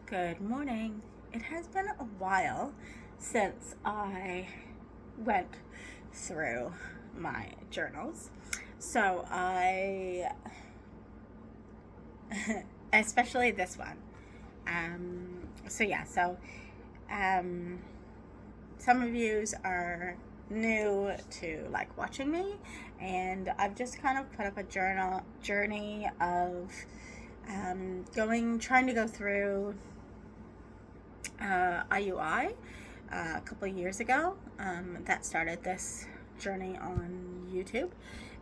Good morning. It has been a while since I went through my journals. So especially this one. So um, some of yous are new to like watching me, and I've just kind of put up a journey of trying to go through IUI a couple of years ago. That started this journey on YouTube.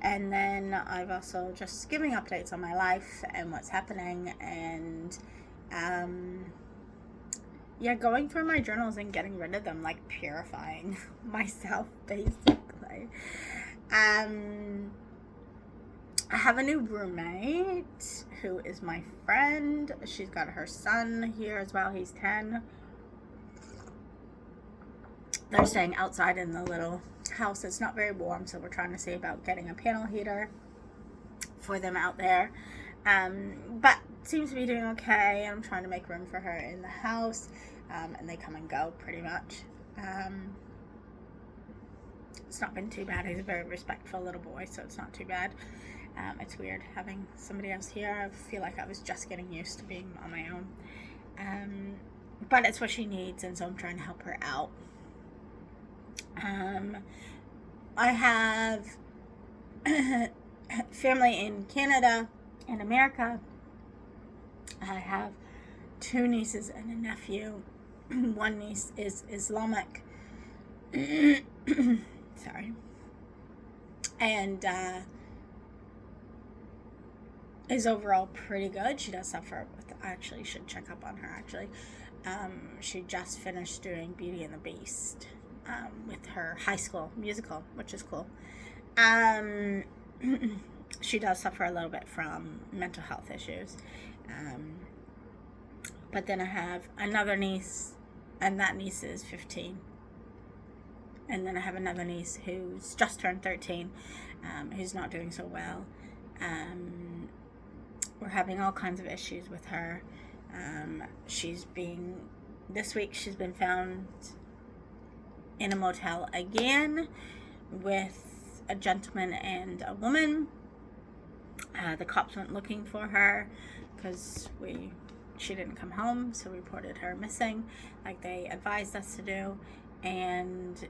And then I've also just giving updates on my life and what's happening, and um, going through my journals and getting rid of them, like purifying myself basically. Um, I have a new roommate who is my friend. She's got her son here as well. He's 10. They're staying outside in the little house. It's not very warm, so we're trying to see about getting a panel heater for them out there. But seems to be doing okay. I'm trying to make room for her in the house, and they come and go pretty much. It's not been too bad. He's a very respectful little boy, so it's not too bad. It's weird having somebody else here. I feel like I was just getting used to being on my own. But it's what she needs, and so I'm trying to help her out. I have family in Canada and America. I have 2 nieces and a nephew. One niece is Islamic. Sorry. And is overall pretty good. She does suffer with, actually should check up on her actually. She just finished doing Beauty and the Beast with her high school musical, which is cool. She does suffer a little bit from mental health issues. But then I have another niece, and that niece is 15. And then I have another niece who's just turned 13, who's not doing so well. We're having all kinds of issues with her. This week she's been found in a motel again with a gentleman and a woman. The cops went looking for her because she didn't come home, so we reported her missing like they advised us to do. And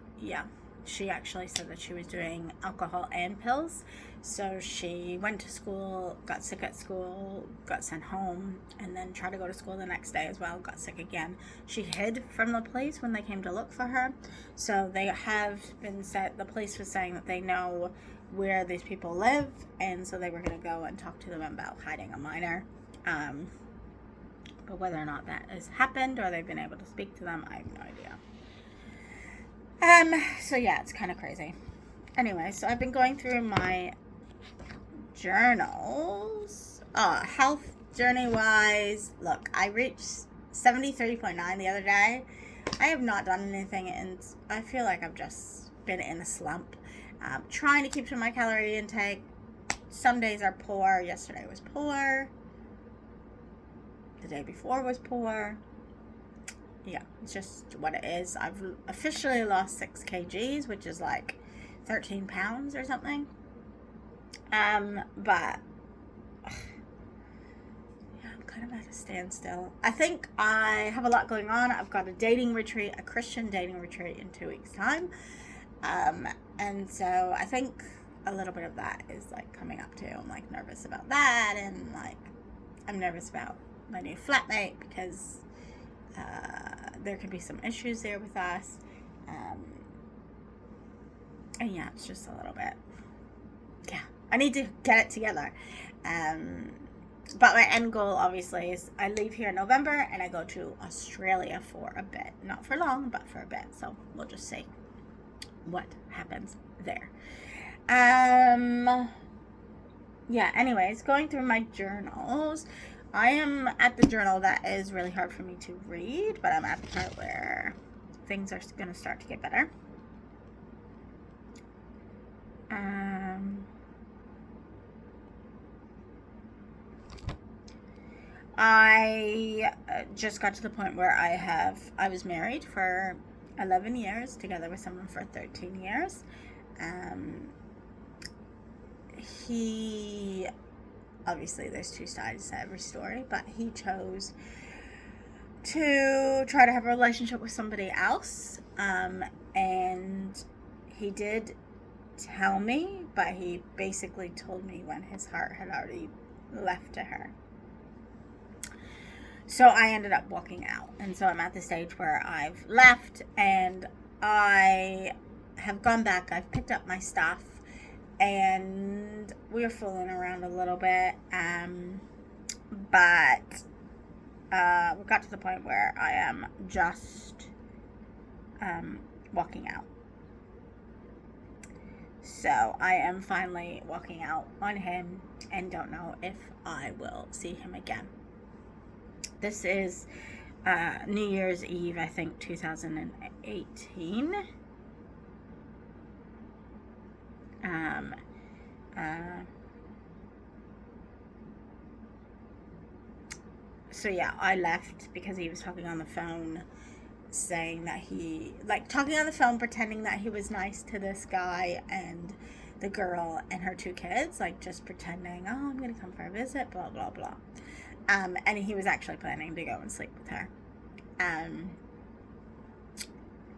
she actually said that she was doing alcohol and pills. So she went to school, got sick at school, got sent home, and then tried to go to school the next day as well, got sick again. She hid from the police when they came to look for her. So they have been said, the police was saying that they know where these people live, and so they were going to go and talk to them about hiding a minor. But whether or not that has happened or they've been able to speak to them, I have no idea. It's kind of crazy. Anyway, so I've been going through my journals. Health journey wise, look, I reached 73.9 the other day. I have not done anything, and I feel like I've just been in a slump. Trying to keep to my calorie intake. Some days are poor. Yesterday was poor. The day before was poor. Yeah, it's just what it is. I've officially lost 6 kgs, which is like 13 pounds or something. But I'm kind of at a standstill. I think I have a lot going on. I've got a Christian dating retreat in 2 weeks' time. And so I think a little bit of that is like coming up too. I'm like nervous about that, and like I'm nervous about my new flatmate because there could be some issues there with us. And it's just a little bit. Yeah, I need to get it together. But my end goal, obviously, is I leave here in November and I go to Australia for a bit. Not for long, but for a bit. So we'll just see what happens there. Anyways, going through my journals. I am at the journal that is really hard for me to read, but I'm at the part where things are going to start to get better. I just got to the point where I was married for 11 years, together with someone for 13 years. He, obviously there's two sides to every story, but he chose to try to have a relationship with somebody else. And he did tell me, but he basically told me when his heart had already left to her. So I ended up walking out. And so I'm at the stage where I've left and I have gone back. I've picked up my stuff and we were fooling around a little bit. But we got to the point where I am just walking out. So I am finally walking out on him and don't know if I will see him again. This is New Year's Eve, I think, 2018. So yeah, I left because he was talking on the phone, saying that talking on the phone, pretending that he was nice to this guy and the girl and her two kids, just pretending, oh, I'm gonna come for a visit, blah blah blah. And he was actually planning to go and sleep with her.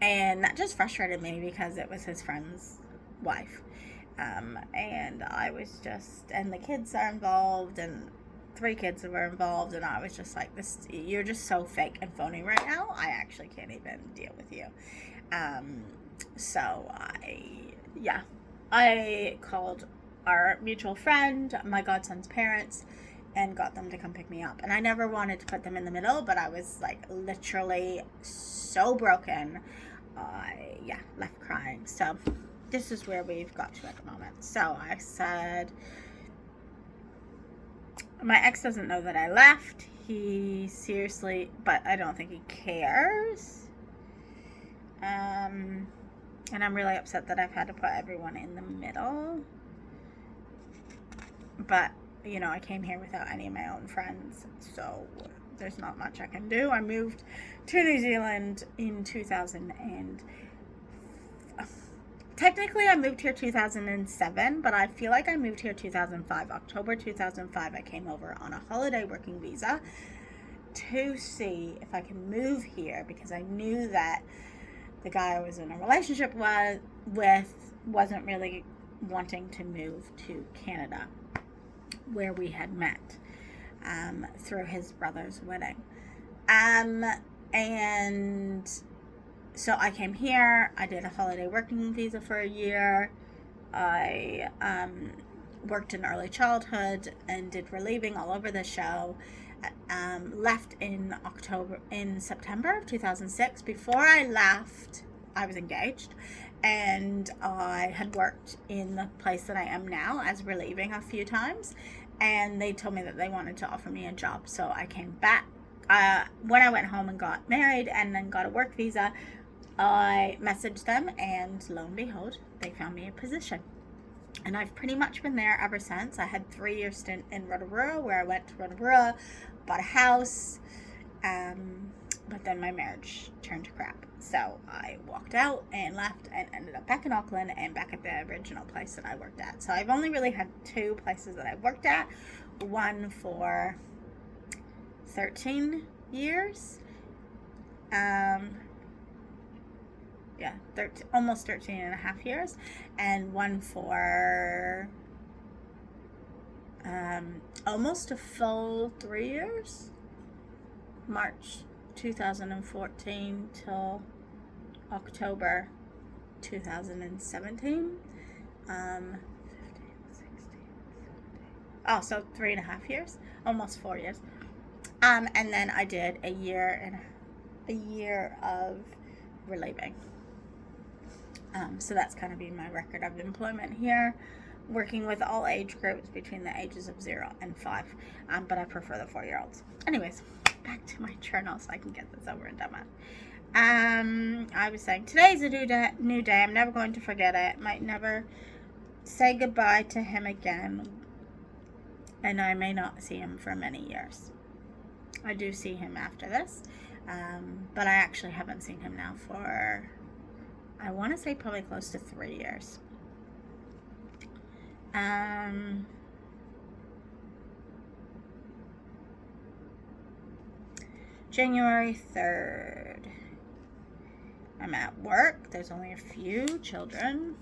And that just frustrated me because it was his friend's wife. And I was and the kids are involved, and 3 kids were involved, and I was just like, you're just so fake and phony right now. I actually can't even deal with you. So I called our mutual friend, my godson's parents, and got them to come pick me up. And I never wanted to put them in the middle, but I was literally so broken. I left crying. So this is where we've got to at the moment. So I said, my ex doesn't know that I left. He seriously, but I don't think he cares. And I'm really upset that I've had to put everyone in the middle. But I came here without any of my own friends, so there's not much I can do. I moved to New Zealand in 2000 and technically I moved here 2007, but I feel like I moved here 2005. October 2005, I came over on a holiday working visa to see if I can move here because I knew that the guy I was in a relationship with wasn't really wanting to move to Canada, where we had met through his brother's wedding. And so I came here. I did a holiday working visa for a year. I worked in early childhood and did relieving all over the show. Left in September of 2006. Before I left, I was engaged. And I had worked in the place that I am now as relieving a few times. And they told me that they wanted to offer me a job. So I came back. When I went home and got married and then got a work visa, I messaged them. And lo and behold, they found me a position. And I've pretty much been there ever since. I had 3-year stint in Rotorua, where I went to Rotorua, bought a house. But then my marriage turned to crap. So I walked out and left and ended up back in Auckland and back at the original place that I worked at. So I've only really had 2 places that I've worked at. One for 13 years. Almost 13 and a half years. And one for almost a full 3 years. March 2014 till October 2017. 15, 16, 17. So 3.5 years, almost 4 years. And then I did a year of relieving. So that's kind of been my record of employment here, working with all age groups between the ages of 0 and 5. But I prefer the 4-year-olds. Anyways, back to my journal so I can get this over and done with. I was saying, today's a new day. I'm never going to forget it. Might never say goodbye to him again. And I may not see him for many years. I do see him after this, but I actually haven't seen him now for, I want to say, probably close to 3 years. January 3rd. I'm at work. There's only a few children.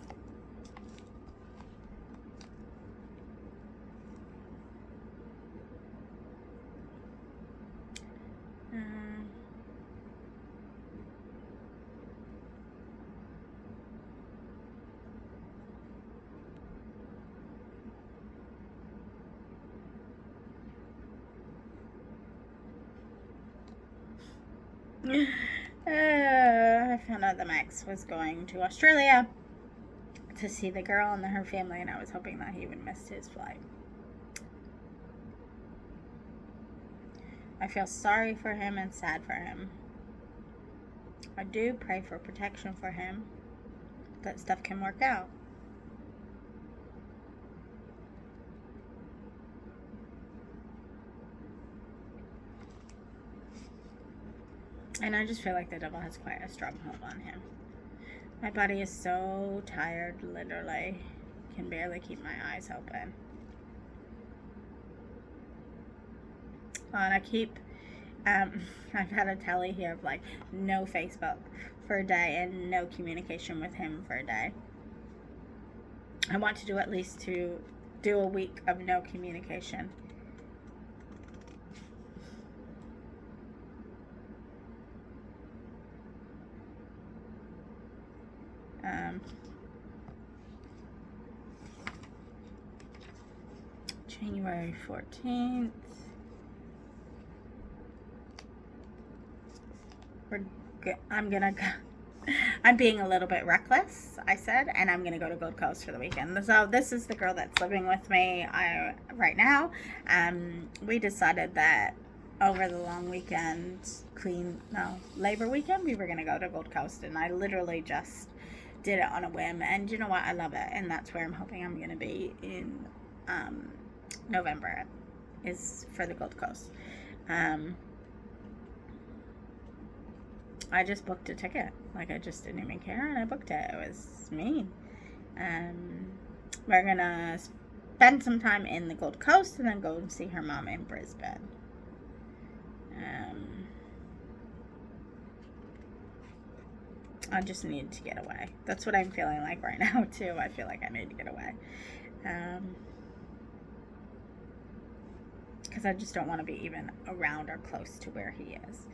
I found out that Max was going to Australia to see the girl and her family, and I was hoping that he would miss his flight. I feel sorry for him and sad for him. I do pray for protection for him, that stuff can work out. And I just feel like the devil has quite a strong hold on him. My body is so tired, literally. Can barely keep my eyes open. And I keep, I've had a tally here of like no Facebook for a day and no communication with him for a day. I want to do at least to do a week of no communication. January 14th. I'm being a little bit reckless, I said, and I'm gonna go to Gold Coast for the weekend. So this is the girl that's living with me right now. We decided that over the long weekend, Labor weekend, we were gonna go to Gold Coast, and I literally just did it on a whim. And you know what? I love it, and that's where I'm hoping I'm gonna be in November, is for the Gold Coast. I just booked a ticket. Like, I just didn't even care, and I booked it. It was me. We're gonna spend some time in the Gold Coast and then go and see her mom in Brisbane. I just need to get away. That's what I'm feeling like right now, too. I feel like I need to get away. Because I just don't want to be even around or close to where he is.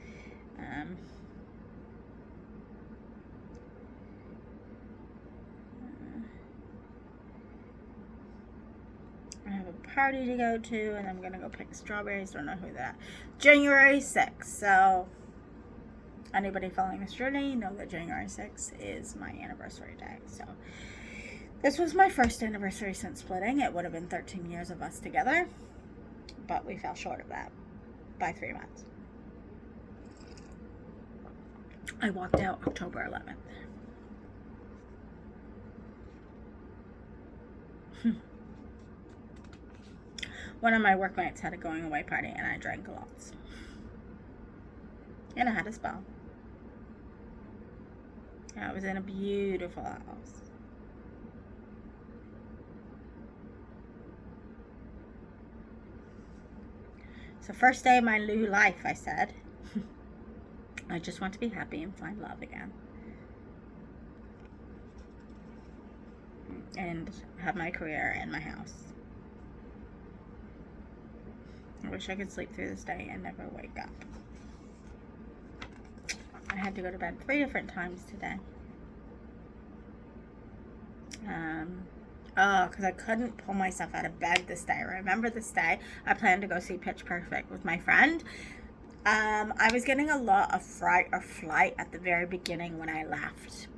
I have a party to go to, and I'm gonna go pick strawberries. Don't know who that. January 6th. So anybody following this journey know that January 6th is my anniversary day. So this was my first anniversary since splitting. It would have been 13 years of us together, but we fell short of that by 3 months. I walked out October 11th. One of my workmates had a going away party, and I drank lots. And I had a spa. I was in a beautiful house. So first day of my new life, I said. I just want to be happy and find love again. And have my career and my house. I wish I could sleep through this day and never wake up. I had to go to bed 3 different times today. Because I couldn't pull myself out of bed this day. I remember this day, I planned to go see Pitch Perfect with my friend. I was getting a lot of fright or flight at the very beginning when I left.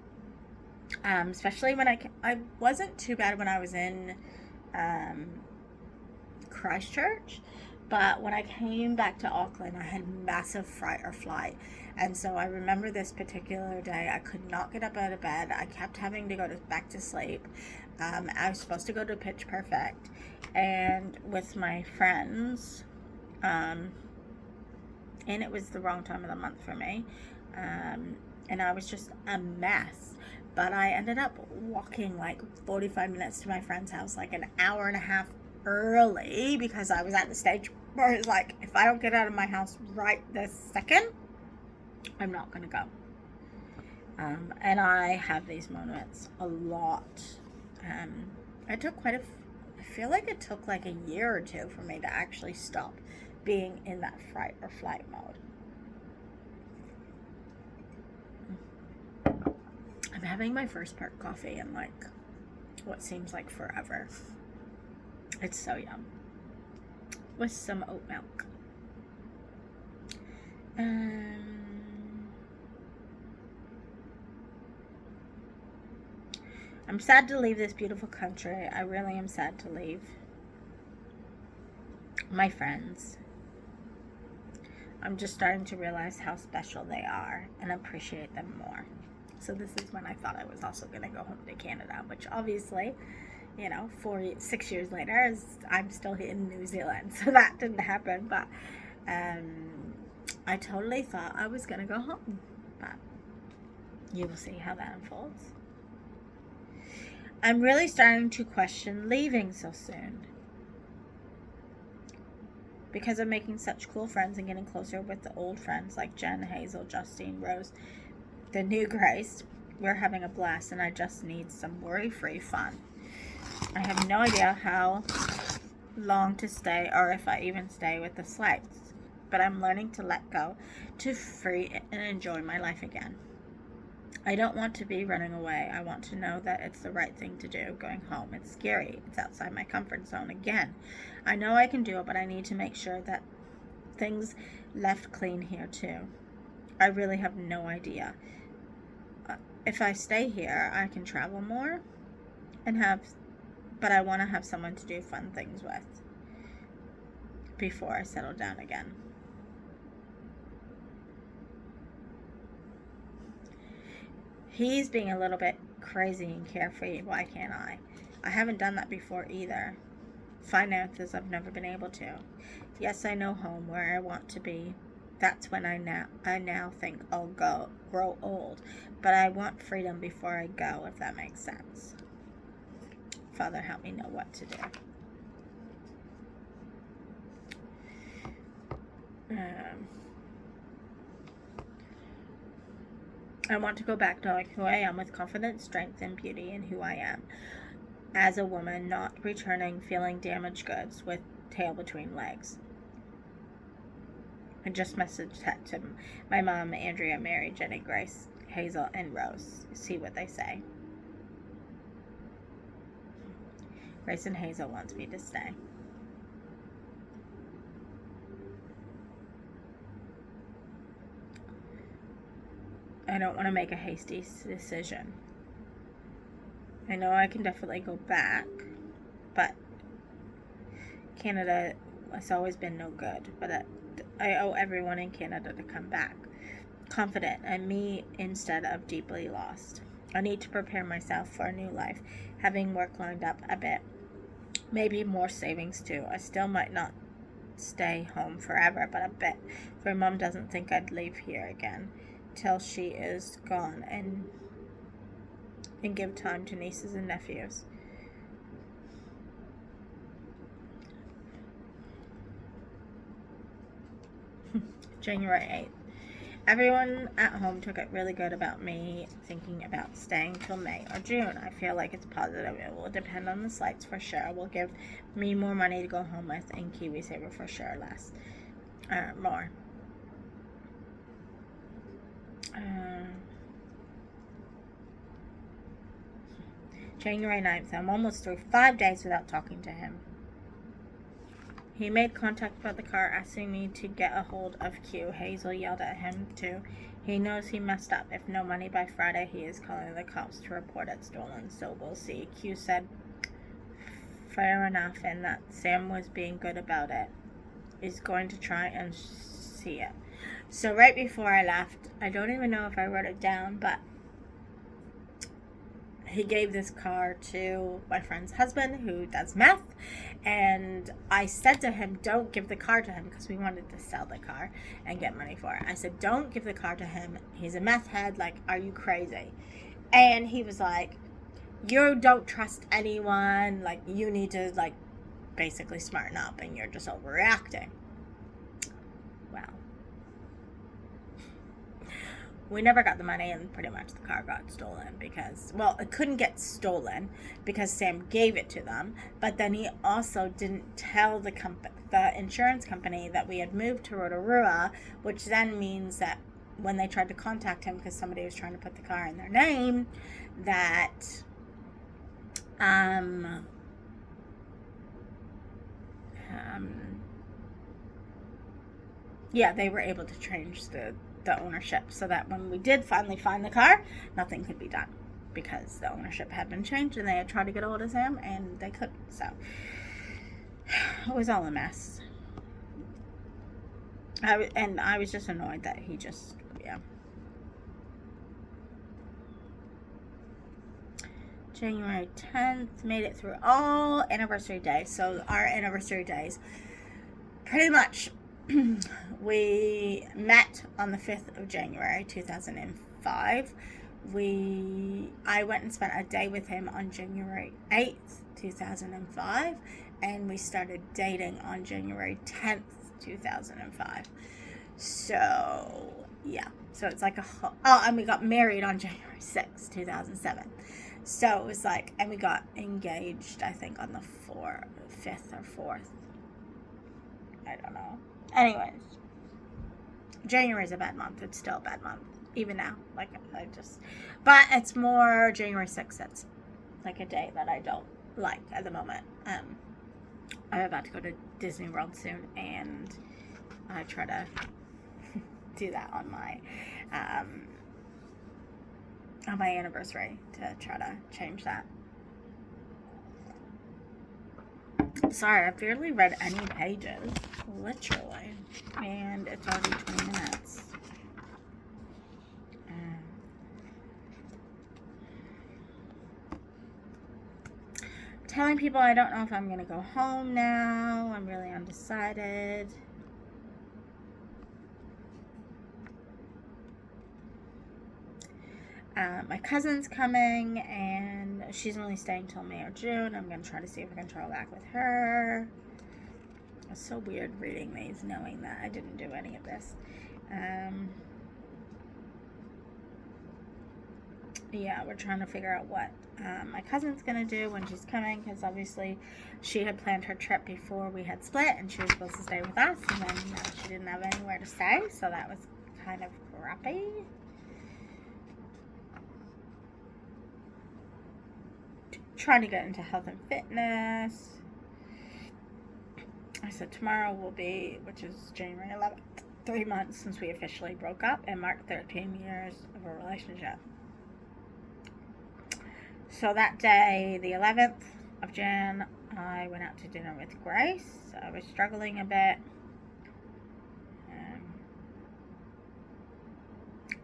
Especially when I wasn't too bad when I was in Christchurch. But when I came back to Auckland, I had massive fright or flight. And so I remember this particular day, I could not get up out of bed. I kept having to go back to sleep. I was supposed to go to Pitch Perfect. And with my friends, and it was the wrong time of the month for me. And I was just a mess. But I ended up walking like 45 minutes to my friend's house, like an hour and a half early, because I was at the stage where it's like, if I don't get out of my house right this second, I'm not going to go. And I have these moments a lot. It took I feel like it took like a year or two for me to actually stop being in that fight or flight mode. I'm having my first part coffee in like what seems like forever. It's so yum. With some oat milk. I'm sad to leave this beautiful country. I really am sad to leave my friends. I'm just starting to realize how special they are and appreciate them more. So this is when I thought I was also going to go home to Canada, which obviously, 6 years later, I'm still in New Zealand. So that didn't happen, but I totally thought I was going to go home. But you will see how that unfolds. I'm really starting to question leaving so soon. Because I'm making such cool friends and getting closer with the old friends like Jen, Hazel, Justine, Rose, the new Grace. We're having a blast, and I just need some worry-free fun. I have no idea how long to stay or if I even stay with the Slights, but I'm learning to let go, to free and enjoy my life again. I don't want to be running away. I want to know that it's the right thing to do, going home. It's scary. It's outside my comfort zone again. I know I can do it, but I need to make sure that things left clean here too. I really have no idea. If I stay here, I can travel more but I want to have someone to do fun things with before I settle down again. He's being a little bit crazy and carefree. Why can't I? I haven't done that before either. Finances, I've never been able to. Yes, I know home, where I want to be. That's when I now think I'll grow old. But I want freedom before I go, if that makes sense. Father, help me know what to do. I want to go back knowing who I am with confidence, strength, and beauty in who I am. As a woman, not returning feeling damaged goods with tail between legs. I just messaged that to my mom, Andrea, Mary, Jenny, Grace, Hazel, and Rose. See what they say. Grace and Hazel wants me to stay. I don't want to make a hasty decision. I know I can definitely go back, but Canada has always been no good. But I owe everyone in Canada to come back confident, and me instead of deeply lost. I need to prepare myself for a new life, having work lined up a bit. Maybe more savings too. I still might not stay home forever, but a bit. For Mom doesn't think I'd leave here again till she is gone, and give time to nieces and nephews. January 8th. Everyone at home took it really good about me thinking about staying till May or June. I feel like it's positive. It will depend on the Slights for sure. Will give me more money to go home with, and KiwiSaver for sure less. More. January 9th. I'm almost through 5 days without talking to him. He made contact about the car, asking me to get a hold of Q. Hazel yelled at him too. He knows he messed up. If no money by Friday, he is calling the cops to report it stolen. So we'll see. Q said fair enough, and that Sam was being good about it. He's going to try and see it. So right before I left, I don't even know if I wrote it down, but he gave this car to my friend's husband who does meth, and I said to him, don't give the car to him, because we wanted to sell the car and get money for it. I said, don't give the car to him, he's a meth head, like, are you crazy? And he was like, you don't trust anyone, like, you need to, like, basically smarten up, and you're just overreacting. Well, we never got the money, and pretty much the car got stolen because, well, it couldn't get stolen because Sam gave it to them, but then he also didn't tell the insurance company that we had moved to Rotorua, which then means that when they tried to contact him because somebody was trying to put the car in their name, that yeah, they were able to change the ownership so that when we did finally find the car, nothing could be done because the ownership had been changed, and they had tried to get a hold of Sam and they couldn't. So it was all a mess. I was just annoyed that he just, yeah. January 10th, made it through all anniversary days. So our anniversary days, pretty much, we met on the 5th of January 2005. I went and spent a day with him on January 8th 2005, and we started dating on January 10th 2005. So yeah, so it's like and we got married on January 6th 2007. So it was like, and we got engaged, I think, on the 5th or 4th. I don't know. Anyways, January's a bad month. It's still a bad month, even now. Like, but it's more January 6th. That's like a day that I don't like at the moment. I'm about to go to Disney World soon, and I try to do that on my anniversary to try to change that. Sorry, I've barely read any pages, literally, and it's already 20 minutes. Telling people I don't know if I'm going to go home now. I'm really undecided. My cousin's coming, and she's only staying till May or June. I'm going to try to see if I can travel back with her. It's so weird reading these, knowing that I didn't do any of this. Yeah, we're trying to figure out what my cousin's going to do when she's coming, because obviously she had planned her trip before we had split, and she was supposed to stay with us, and then she didn't have anywhere to stay, so that was kind of crappy. Trying to get into health and fitness. I said tomorrow will be, which is January 11th, 3 months since we officially broke up and marked 13 years of a relationship. So that day, the 11th of Jan, I went out to dinner with Grace. I was struggling a bit.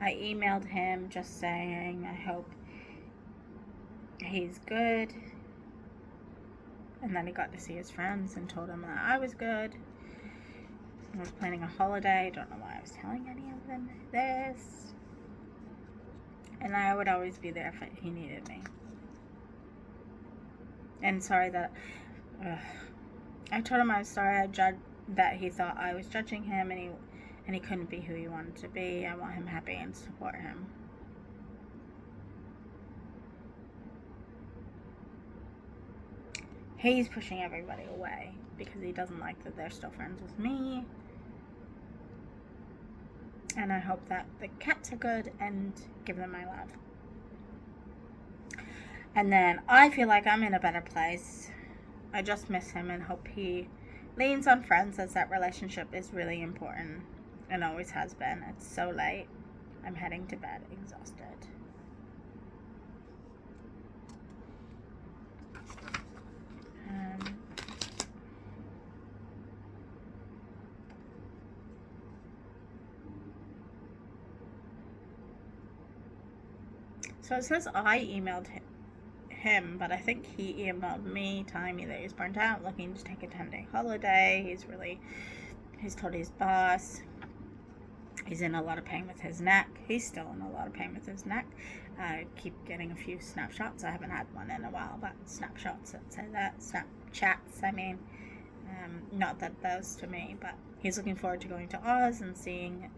I emailed him just saying I hope he's good, and then he got to see his friends and told him that I was good. I was planning a holiday. Don't know why I was telling any of them this. And I would always be there if he needed me. And sorry that I told him I was sorry that he thought I was judging him, and he couldn't be who he wanted to be. I want him happy and support him. He's pushing everybody away because he doesn't like that they're still friends with me. And I hope that the cats are good and give them my love. And then I feel like I'm in a better place. I just miss him and hope he leans on friends, as that relationship is really important and always has been. It's so late. I'm heading to bed exhausted. So it says I emailed him. him, but I think he emailed me telling me that he's burnt out, looking to take a 10-day holiday. He's told his boss he's in a lot of pain with his neck. He's still in a lot of pain with his neck. I keep getting a few snapshots. I haven't had one in a while, but snapshots that say that. Snapchats, I mean. Not that those to me, but he's looking forward to going to Oz and seeing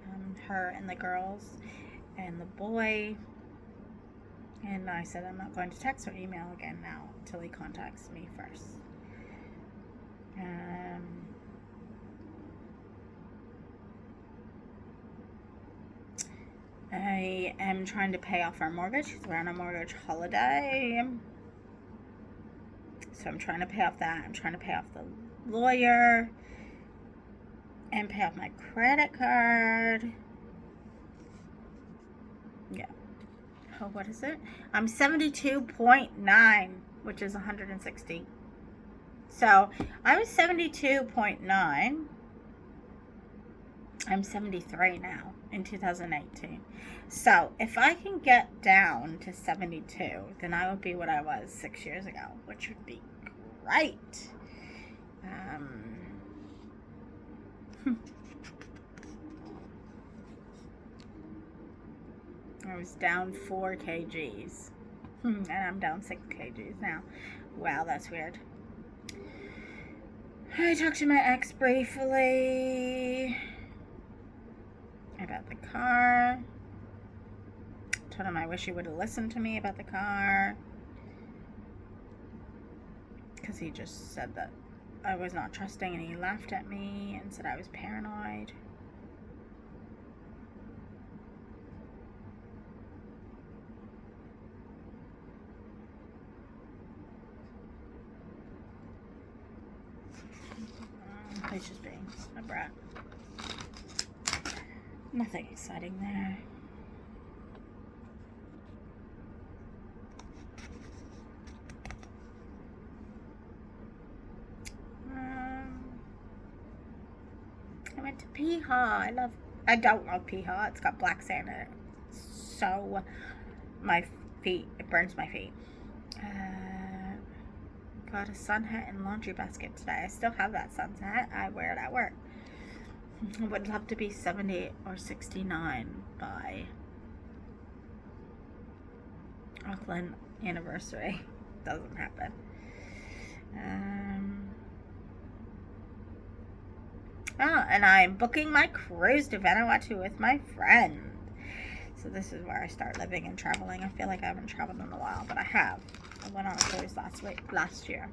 her and the girls and the boy. And I said I'm not going to text or email again now until he contacts me first. I am trying to pay off our mortgage because we're on a mortgage holiday. So I'm trying to pay off that. I'm trying to pay off the lawyer and pay off my credit card. Yeah. Oh, what is it? I'm 72.9, which is 160. So I was 72.9. I'm 73 now in 2018. So if I can get down to 72, then I would be what I was 6 years ago, which would be great. I was down 4 kgs. And I'm down 6 kgs now. Wow, that's weird. I talked to my ex briefly about the car. Told him I wish he would have listened to me about the car. Because he just said that I was not trusting, and he laughed at me and said I was paranoid. He's just being a brat. Nothing exciting there. I went to Piha. I don't love Piha. It's got black sand in it. So my feet, it burns my feet. Got a sun hat and laundry basket today. I still have that sun hat. I wear it at work. I would love to be 70 or 69 by Auckland anniversary. Doesn't happen. And I'm booking my cruise to Vanuatu with my friend. So this is where I start living and traveling. I feel like I haven't traveled in a while, but I have. I went on a cruise last year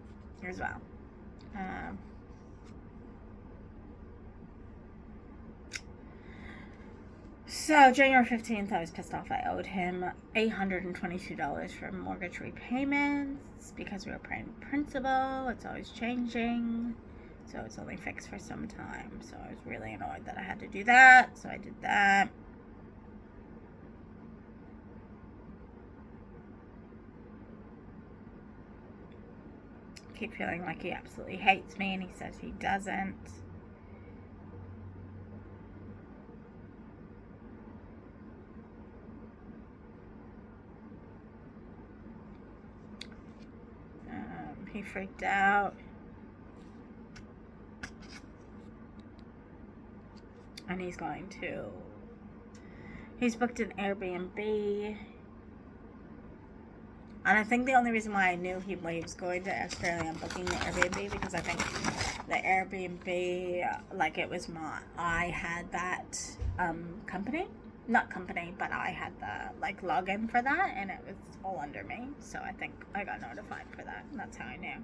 as well. So January 15th, I was pissed off. I owed him $822 for mortgage repayments because we were paying principal. It's always changing. So it's only fixed for some time. So I was really annoyed that I had to do that. So I did that. Keep feeling like he absolutely hates me, and he says he doesn't. He freaked out. And he's booked an Airbnb. And I think the only reason why I knew he was going to Australia and booking the Airbnb, because I think the Airbnb, like it was I had that not company, but I had the like login for that, and it was all under me. So I think I got notified for that, and that's how I knew.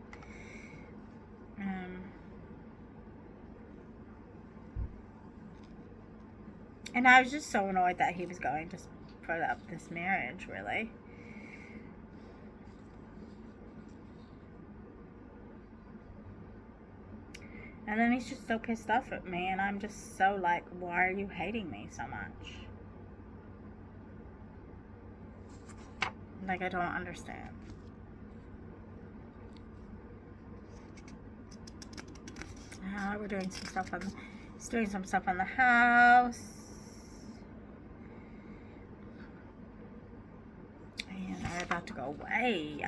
And I was just so annoyed that he was going to put up this marriage, really. And then he's just so pissed off at me, and I'm just so like, why are you hating me so much? Like, I don't understand. We're doing some stuff he's doing some stuff on the house. And I'm about to go away.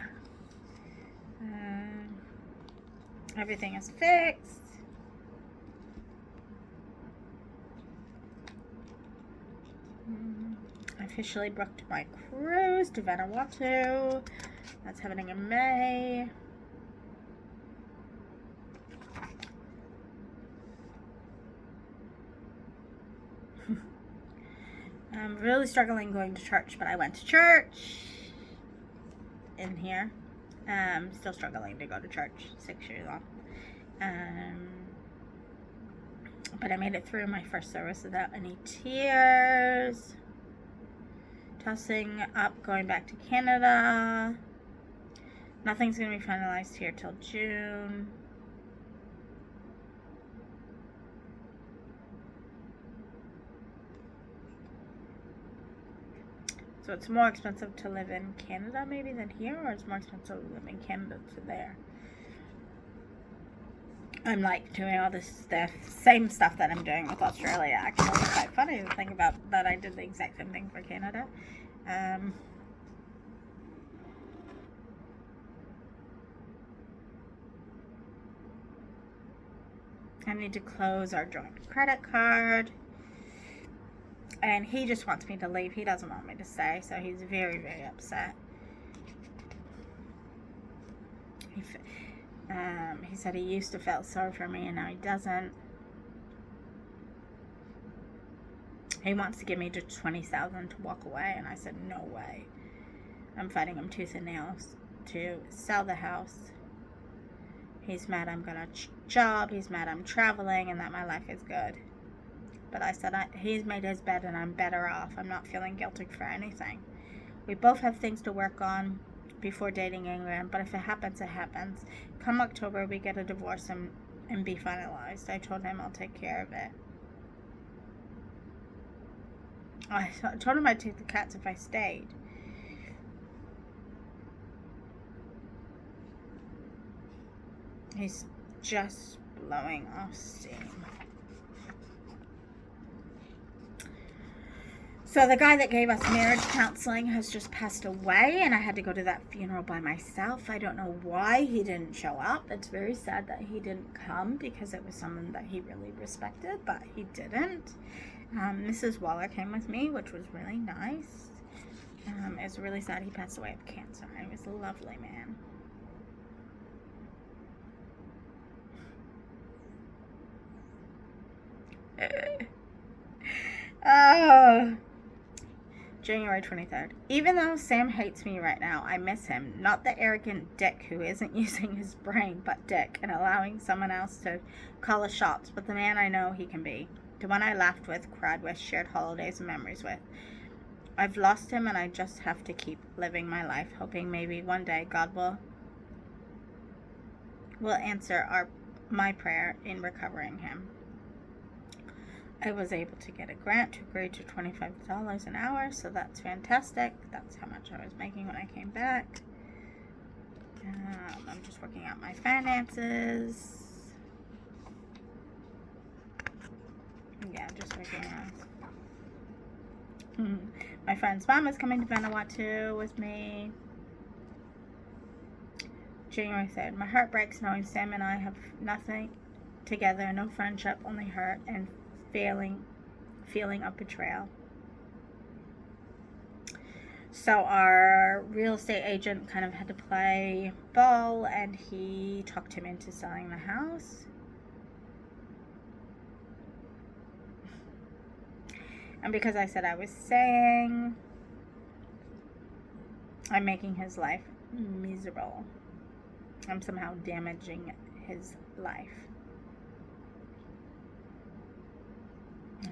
Everything is fixed. I officially booked my cruise to Vanuatu. That's happening in May. I'm really struggling going to church, but I went to church in here. Still struggling to go to church 6 years on. But I made it through my first service without any tears. Tossing up going back to Canada. Nothing's going to be finalized here till June. So it's more expensive to live in Canada maybe than here, or it's more expensive to live in Canada to there. I'm like doing all this stuff, same stuff that I'm doing with Australia. Actually, it's quite funny to think about that I did the exact same thing for Canada. I need to close our joint credit card. And he just wants me to leave. He doesn't want me to stay, so he's very, very upset. He said he used to feel sorry for me, and now he doesn't. He wants to give me just $20,000 to walk away, and I said, no way. I'm fighting him tooth and nails to sell the house. He's mad I'm gonna job. He's mad I'm traveling, and that my life is good. But I said, he's made his bed and I'm better off. I'm not feeling guilty for anything. We both have things to work on before dating England, but if it happens, it happens. Come October, we get a divorce and be finalized. I told him I'll take care of it. I told him I'd take the cats if I stayed. He's just blowing off steam. So the guy that gave us marriage counseling has just passed away, and I had to go to that funeral by myself. I don't know why he didn't show up. It's very sad that he didn't come because it was someone that he really respected, but he didn't. Mrs. Waller came with me, which was really nice. It's really sad he passed away of cancer. He was a lovely man. Oh... January 23rd. Even though Sam hates me right now, I miss him. Not the arrogant dick who isn't using his brain, but Dick, and allowing someone else to call the shots, but the man I know he can be. The one I laughed with, cried with, shared holidays and memories with. I've lost him, and I just have to keep living my life, hoping maybe one day God will answer my prayer in recovering him. I was able to get a grant to agree to $25 an hour, so that's fantastic. That's how much I was making when I came back. I'm just working out my finances. Yeah, just working out. My friend's mom is coming to Vanuatu with me. January 3rd. My heart breaks knowing Sam and I have nothing together, no friendship, only hurt and feeling of betrayal. So our real estate agent kind of had to play ball, and he talked him into selling the house. And because I said I was saying, I'm making his life miserable. I'm somehow damaging his life.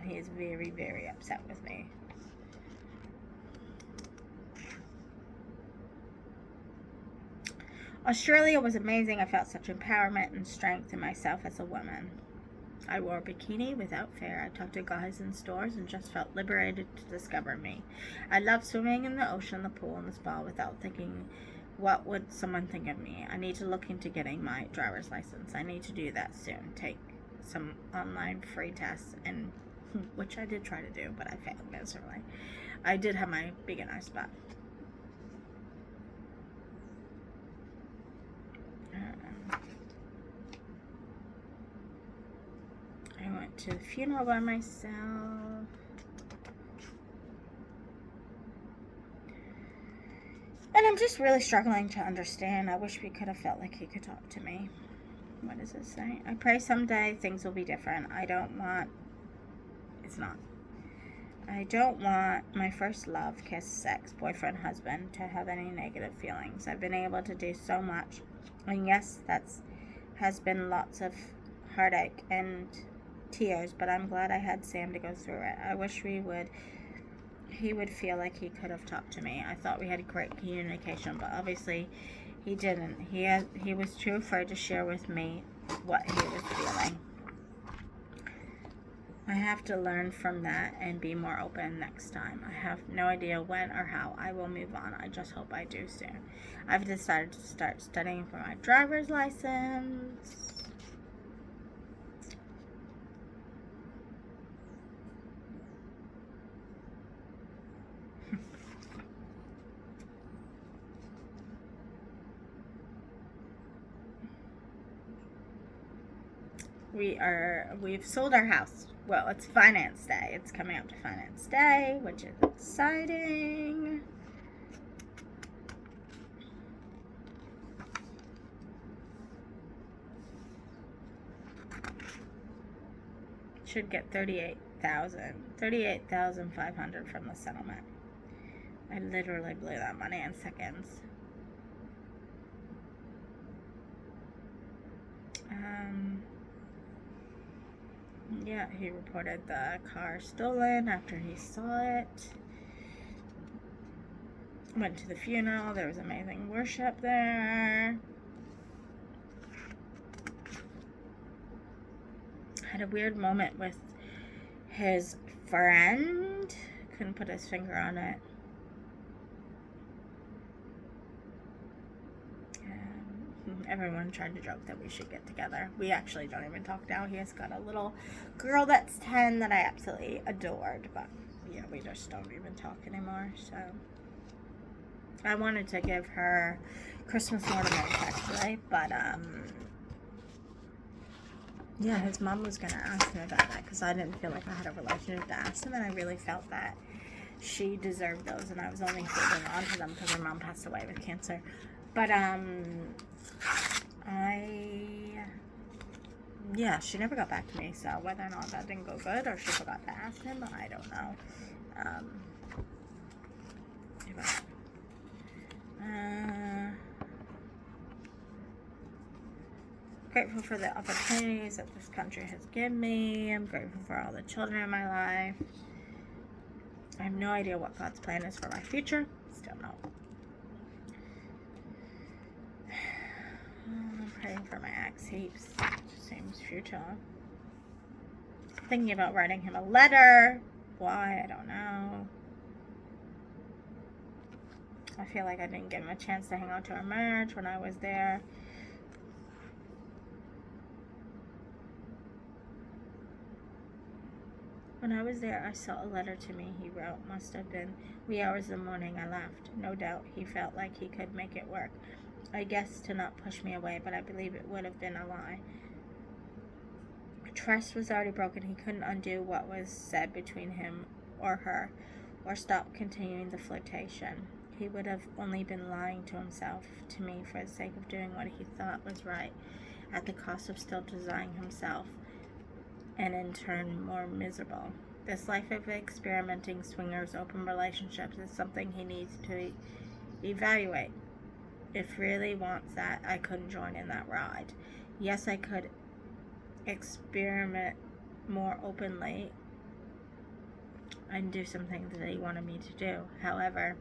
He is very, very upset with me. Australia was amazing. I felt such empowerment and strength in myself as a woman. I wore a bikini without fear. I talked to guys in stores and just felt liberated to discover me. I love swimming in the ocean, the pool, and the spa without thinking, what would someone think of me? I need to look into getting my driver's license. I need to do that soon. Take some online free tests, and which I did try to do, but I failed miserably. I did have my beginner spot. to the funeral by myself. And I'm just really struggling to understand. I wish we could have felt like he could talk to me. What does it say? I pray someday things will be different. It's not. I don't want my first love, kiss, sex, boyfriend, husband to have any negative feelings. I've been able to do so much. And yes, has been lots of heartache and tears, but I'm glad I had Sam to go through it. I wish he would feel like he could have talked to me. I thought we had great communication, but obviously he didn't. He was too afraid to share with me what he was feeling. I have to learn from that and be more open next time. I have no idea when or how I will move on. I just hope I do soon. I've decided to start studying for my driver's license. We've sold our house. Well, it's finance day. It's coming up to finance day, which is exciting. Should get $38,500 from the settlement. I literally blew that money in seconds. Yeah, he reported the car stolen after he saw it. Went to the funeral. There was amazing worship there. Had a weird moment with his friend. Couldn't put his finger on it. Everyone tried to joke that we should get together. We actually don't even talk now. He has got a little girl that's 10 that I absolutely adored, but yeah, we just don't even talk anymore. So I wanted to give her Christmas ornaments actually, but yeah, his mom was gonna ask him about that because I didn't feel like I had a relationship to ask him, and I really felt that she deserved those, and I was only holding on to them because her mom passed away with cancer. But she never got back to me, so whether or not that didn't go good or she forgot to ask him, I don't know. Grateful for the opportunities that this country has given me. I'm grateful for all the children in my life. I have no idea what God's plan is for my future. Still no. I'm praying for my ex heaps. It just seems futile. Thinking about writing him a letter. Why? I don't know. I feel like I didn't give him a chance to hang out to our marriage when I was there. When I was there, I saw a letter to me he wrote. Must have been wee hours of the morning I left. No doubt he felt like he could make it work. I guess to not push me away, but I believe it would have been a lie. Trust was already broken. He couldn't undo what was said between him or her, or stop continuing the flirtation. He would have only been lying to himself, to me, for the sake of doing what he thought was right, at the cost of still desiring himself, and in turn more miserable. This life of experimenting swingers, open relationships is something he needs to evaluate. If really wants that, I couldn't join in that ride. Yes, I could experiment more openly and do some things that he wanted me to do. However,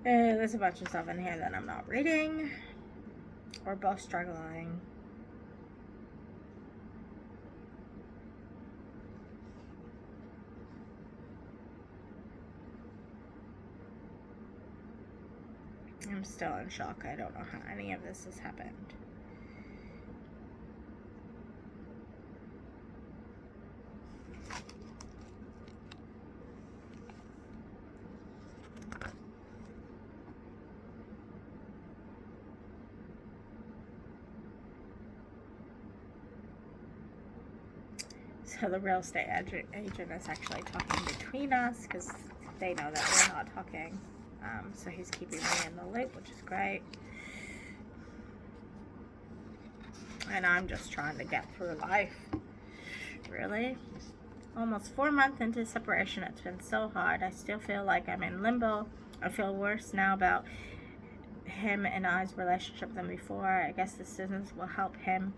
there's a bunch of stuff in here that I'm not reading. We're both struggling. I'm still in shock. I don't know how any of this has happened. So the real estate agent is actually talking between us because they know that we're not talking. So he's keeping me in the loop, which is great. And I'm just trying to get through life. Really? Almost 4 months into separation, it's been so hard. I still feel like I'm in limbo. I feel worse now about him and I's relationship than before. I guess the distance will help him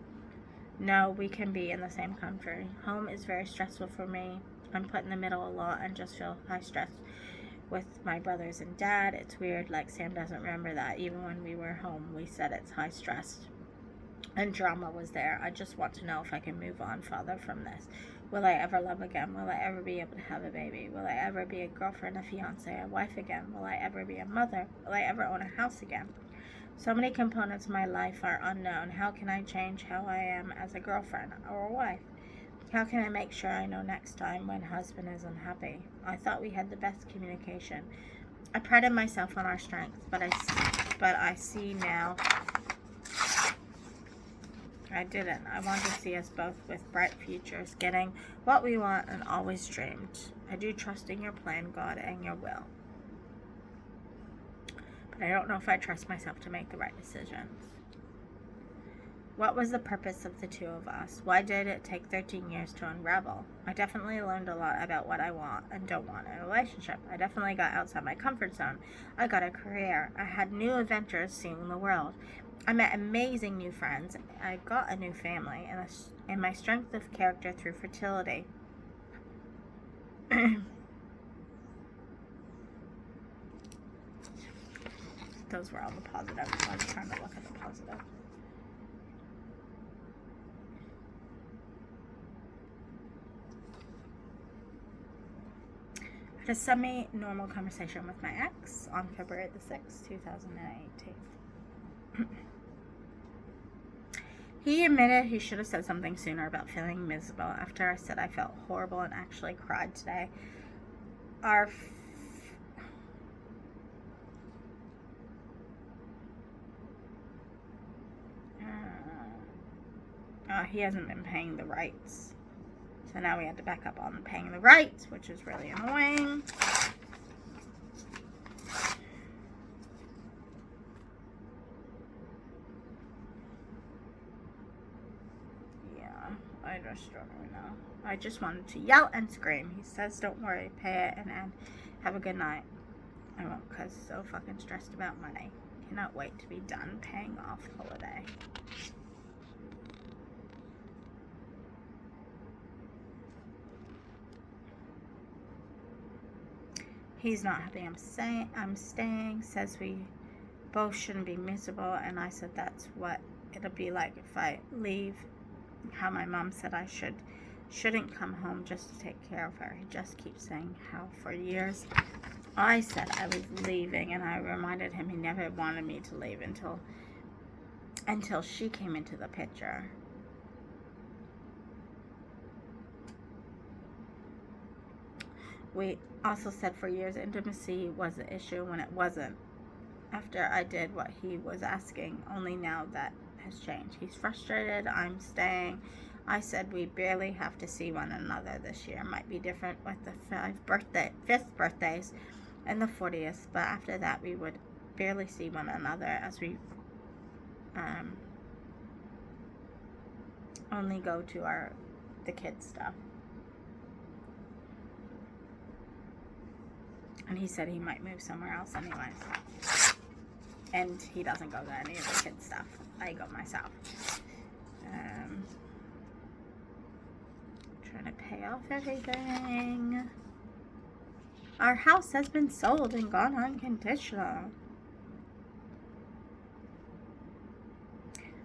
know we can be in the same country. Home is very stressful for me. I'm put in the middle a lot and just feel high stress with my brothers and dad. It's weird, like Sam doesn't remember that. Even when we were home, we said it's high stress and drama was there. I just want to know if I can move on further from this. Will I ever love again? Will I ever be able to have a baby? Will I ever be a girlfriend, a fiance, a wife again? Will I ever be a mother? Will I ever own a house again? So many components of my life are unknown. How can I change how I am as a girlfriend or a wife? How can I make sure I know next time when husband is unhappy? I thought we had the best communication. I prided myself on our strengths, but I see now I didn't. I want to see us both with bright futures, getting what we want and always dreamed. I do trust in your plan, God, and your will. But I don't know if I trust myself to make the right decisions. What was the purpose of the two of us? Why did it take 13 years to unravel? I definitely learned a lot about what I want and don't want in a relationship. I definitely got outside my comfort zone. I got a career. I had new adventures seeing the world. I met amazing new friends. I got a new family and my strength of character through fertility. Those were all the positives. I was trying to look at the positive. I had a semi-normal conversation with my ex on February the 6th, 2018. He admitted he should have said something sooner about feeling miserable. After I said I felt horrible and actually cried today. He hasn't been paying the rights. So now we had to back up on paying the rights, which is really annoying. Yeah, I just don't really know. I just wanted to yell and scream. He says, don't worry, pay it and have a good night. I won't, because so fucking stressed about money. Cannot wait to be done paying off holiday. He's not happy I'm staying, says we both shouldn't be miserable, and I said that's what it'll be like if I leave. How my mom said I shouldn't come home just to take care of her. He just keeps saying how for years I said I was leaving, and I reminded him he never wanted me to leave until she came into the picture. We also said for years intimacy was the issue when it wasn't. After I did what he was asking, only now that has changed. He's frustrated, I'm staying. I said we barely have to see one another this year. Might be different with the 5th birthdays and the 40th, but after that we would barely see one another as we only go to the kids stuff. And he said he might move somewhere else anyways. And he doesn't go to any of the kids' stuff. I go myself. Trying to pay off everything. Our house has been sold and gone unconditional.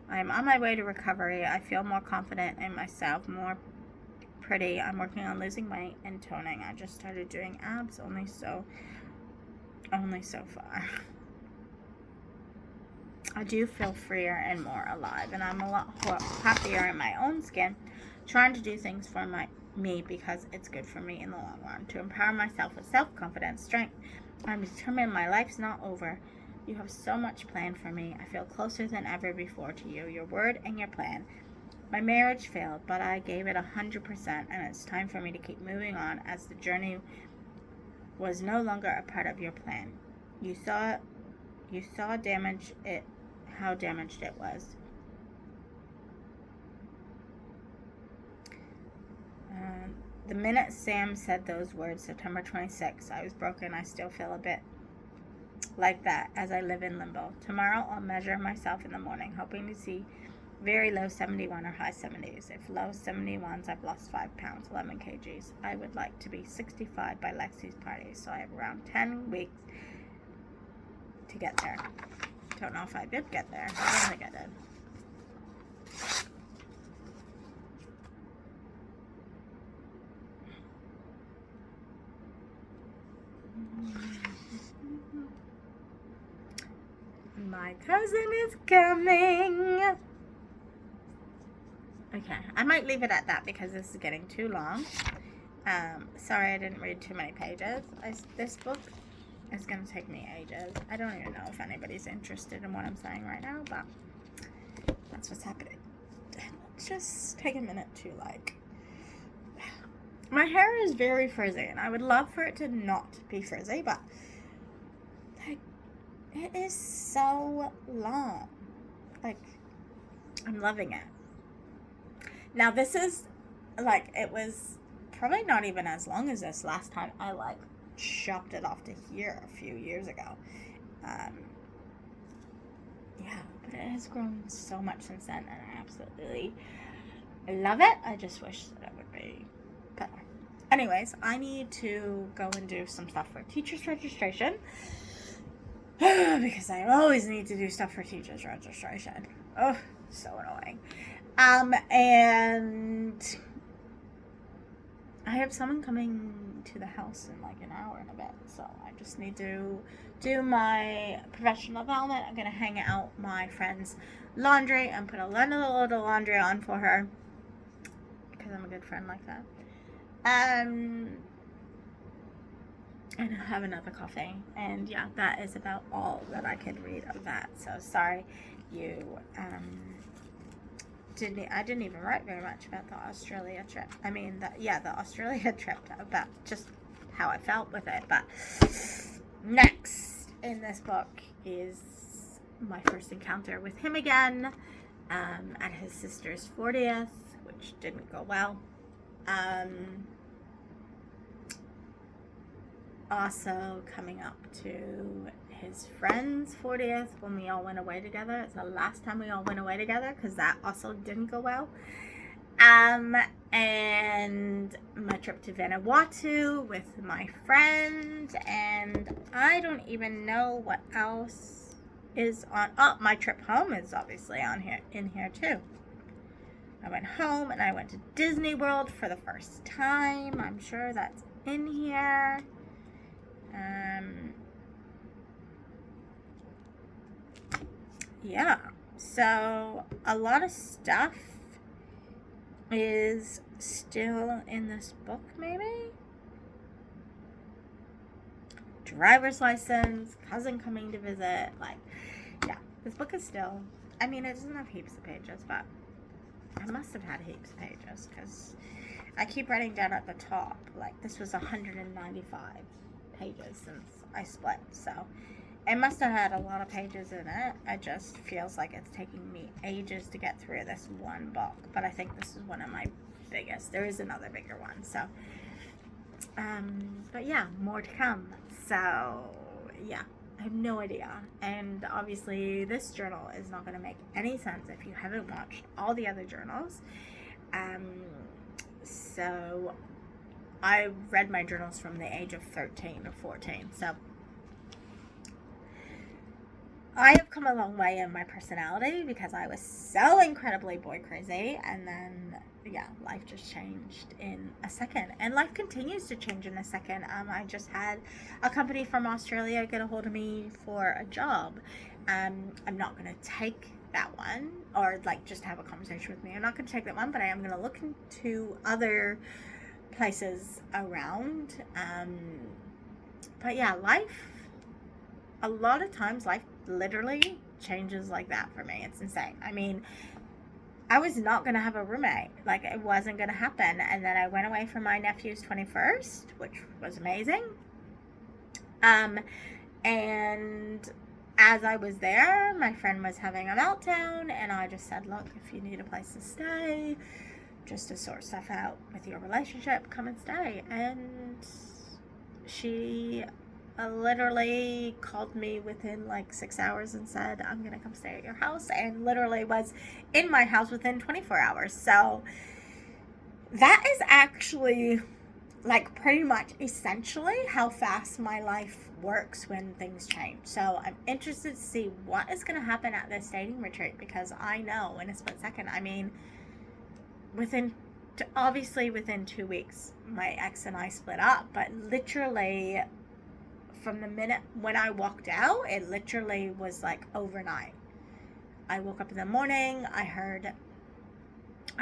I'm on my way to recovery. I feel more confident in myself, more pretty. I'm working on losing weight and toning. I just started doing abs only so far. I do feel freer and more alive, and I'm a lot happier in my own skin, trying to do things for me because it's good for me in the long run. To empower myself with self-confidence, strength. I'm determined my life's not over. You have so much planned for me. I feel closer than ever before to you, your word and your plan. My marriage failed, but I gave it 100%, and it's time for me to keep moving on as the journey was no longer a part of your plan. You saw how damaged it was. The minute Sam said those words, September 26th, I was broken. I still feel a bit like that as I live in limbo. Tomorrow I'll measure myself in the morning, hoping to see very low 71 or high 70s. If low 71s, I've lost 5 pounds, 11 kgs. I would like to be 65 by Lexi's party, so I have around 10 weeks to get there. Don't know if I did get there. I don't think I did. My cousin is coming. Okay, I might leave it at that because this is getting too long. Sorry I didn't read too many pages. This book is going to take me ages. I don't even know if anybody's interested in what I'm saying right now, but that's what's happening. Let's just take a minute to my hair is very frizzy, and I would love for it to not be frizzy, but it is so long. I'm loving it. Now this is it was probably not even as long as this last time I chopped it off to here a few years ago. Yeah, but it has grown so much since then, and I absolutely love it. I just wish that it would be better. Anyways, I need to go and do some stuff for teacher's registration because I always need to do stuff for teacher's registration. Oh, so annoying. And I have someone coming to the house in an hour and a bit, so I just need to do my professional development. I'm going to hang out my friend's laundry and put a little laundry on for her because I'm a good friend like that. And have another coffee. And yeah, that is about all that I could read of that. So sorry you I didn't even write very much about the Australia trip. The Australia trip, about just how I felt with it. But next in this book is my first encounter with him again at his sister's 40th, which didn't go well. Also coming up to his friend's 40th when we all went away together. It's the last time we all went away together because that also didn't go well. And my trip to Vanuatu with my friend, and I don't even know what else is on. Oh, my trip home is obviously in here too. I went home and I went to Disney World for the first time. I'm sure that's in here. Yeah, so a lot of stuff is still in this book, maybe? Driver's license, cousin coming to visit, yeah, this book is still, it doesn't have heaps of pages, but I must have had heaps of pages, because I keep writing down at the top, this was 195 pages since I split, so it must have had a lot of pages in it. It just feels like it's taking me ages to get through this one book, but I think this is one of my biggest. There is another bigger one, so but yeah, more to come. So yeah, I have no idea, and obviously this journal is not going to make any sense if you haven't watched all the other journals. So I read my journals from the age of 13 or 14, so I have come a long way in my personality because I was so incredibly boy crazy, and then yeah, life just changed in a second, and life continues to change in a second. I just had a company from Australia get a hold of me for a job. I'm not going to take that one, or just have a conversation with me. I'm not going to take that one, but I am going to look into other places around. But yeah, a lot of times life literally changes like that for me. It's insane. I was not going to have a roommate. Like, it wasn't going to happen. And then I went away for my nephew's 21st, which was amazing. And as I was there, my friend was having a meltdown, and I just said, look, if you need a place to stay, just to sort stuff out with your relationship, come and stay. And she literally called me within like 6 hours and said, I'm gonna come stay at your house, and literally was in my house within 24 hours. So that is actually like pretty much essentially how fast my life works when things change. So I'm interested to see what is going to happen at this dating retreat, because I know in a split second, I mean, obviously within 2 weeks, my ex and I split up, but literally from the minute when I walked out, it literally was like overnight. I woke up in the morning, I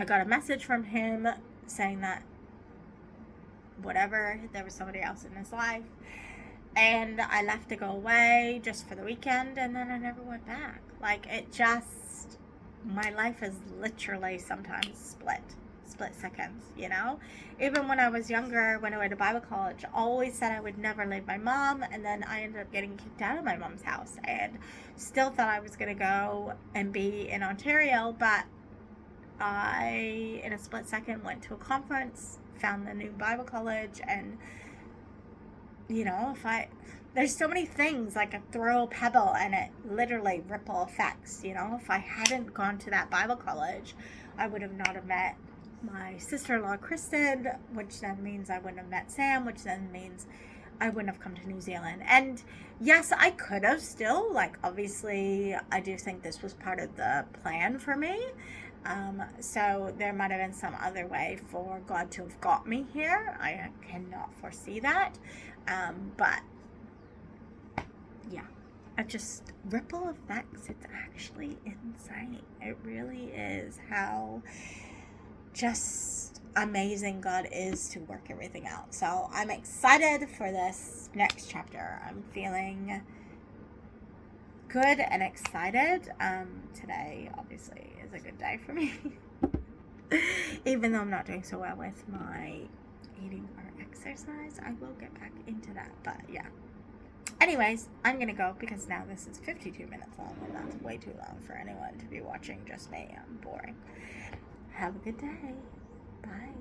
got a message from him saying that whatever, there was somebody else in his life, and I left to go away just for the weekend, and then I never went back. Like, it just, my life is literally sometimes split seconds, you know? Even when I was younger, when I went to Bible college, I always said I would never leave my mom, and then I ended up getting kicked out of my mom's house, and still thought I was going to go and be in Ontario, but I, in a split second, went to a conference, found the new Bible college, and, you know, there's so many things, like a throw a pebble and it literally ripple effects, you know? If I hadn't gone to that Bible college, I would have not have met my sister-in-law, Kristen, which then means I wouldn't have met Sam, which then means I wouldn't have come to New Zealand. And yes, I could have still, like, obviously, I do think this was part of the plan for me. So there might have been some other way for God to have got me here. I cannot foresee that. But yeah, it just ripple effects. It's actually insane. It really is how just amazing God is to work everything out. So I'm excited for this next chapter. I'm feeling good and excited. Today obviously is a good day for me. Even though I'm not doing so well with my eating or exercise, I will get back into that. But yeah. Anyways, I'm gonna go because now this is 52 minutes long, and that's way too long for anyone to be watching just me. I'm boring. Have a good day. Bye.